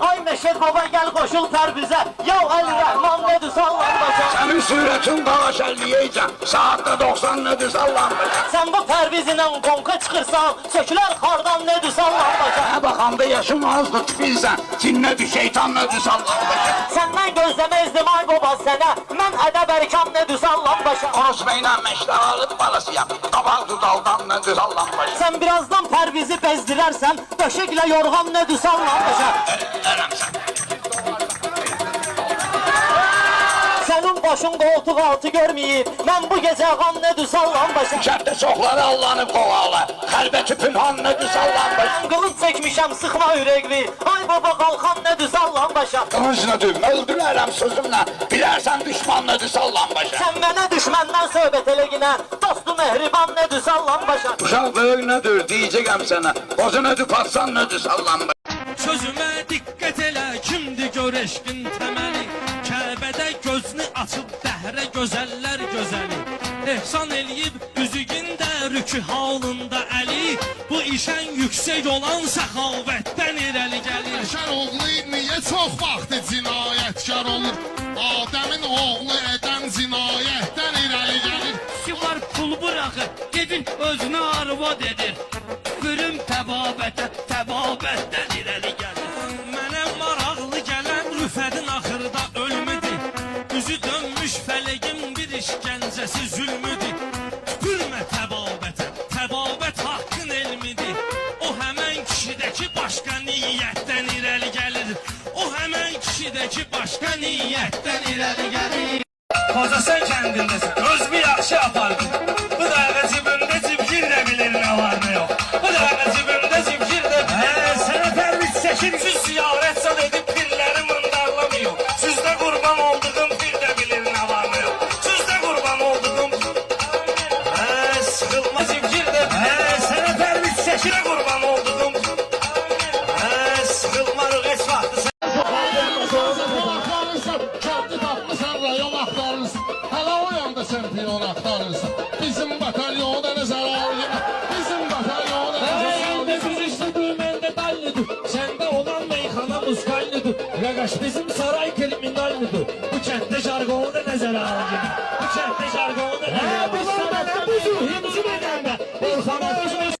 Ay Neşet baba gel koşul Pərvizə. Ya Ali Rəhman nedir sallan başa. Sənin sürətin qalaş 50-yəcən, saatda 90 nedir sallan başa. Sən bu Pərviz ilə konka çıxırsan, sökülər xardan nedir sallan başa. Hə baxanda yaşın azdır tüpilsən, cin nedir şeytan nedir sallan başa. Səndən gözləməzdim ay baba sənə, mən ədəb ərkam nedir sallan başa. Orus beynə məşləğalıd balasıyam, qabaq dudaldan nedir sallan başa. Sən birazdan Pərvizi bezdirərsən, döşəklə yorğan nedir sallan başa. Ərəmsən. Sənin başın qoltuq altı görməyib, mən bu gecə qan nedir sallan başa. Kənddə çoxları Allah'ını qovalı, xəlbəti pünhan nedir sallan başa. Mən qılınc çəkmişəm sıxma ürəkli, ay baba qalxan nedir sallan başa. Qılınc nedir, öldürərəm sözümlə, bilərsən düşman nedir sallan başa. Sən mənə düşməndən söhbət eləginə, dostu mehriban nedir sallan başa. Uşaq böyük nedir, deyəcəkəm sənə, qoca nedir, patsan nedir sallan başa. Sözümə diqqət elə, kimdir gör eşqin təməli. Kəbədə gözünü açıb dəhrə gözəllər gözəli. Ehsan eləyib üzügündə, rükü halında əli. Bu işən yüksək olan səxavətdən irəli gəlir. Şər oğlu niyə çox vaxtı cinayətkar olur? Adəmin oğlu edən cinayətdən irəli gəlir. Ki var pul bıraxır, gedir özünə arvad edir. Görüm təbabətdən irəli gəlir. Mənə maraqlı gələn rüfədin axırda ölmüdür. Üzü dönmüş fələgin bir işgəncəsi zülmüdür. Tüpürmə təbabətə, təbabət haqqın elmidir. O həmən kişidəki başqa niyyətdən irəli gəlir. O həmən kişidəki başqa niyyətdən irəli gəlir. Qocasan kəndindəsən, özümü yaxşı apardın. Bu dağı cibimdə cibgir də bilir nə var nə yox. Bu dağı cibimdə cibgir də bilir. Sənə Pərviz çəkim ki, ziyarət zad edib pirləri mındarlamıyor. Sizdə qurban olduğum bir də bilir nə var nə yox. Sizdə qurban olduğum sıxılma cibgir də bilir. Sənə Pərviz çəkimə qurban olduğum sıxılmarıq heç vaxtı. Kendi tapmışsan rayon aktarırsın. Hala o yanda şampiyon aktarırsın. Bizim batalyona ne zarar yok. Bizim batalyona ne zarar yok. Biz işte düğmende dallıdır. Sende olan meyhana muskallıdır. Ragaş bizim saray kriminallıdır. Bu kentte jargonda ne zarar yok. Bu kentte jargonda ne zarar yok.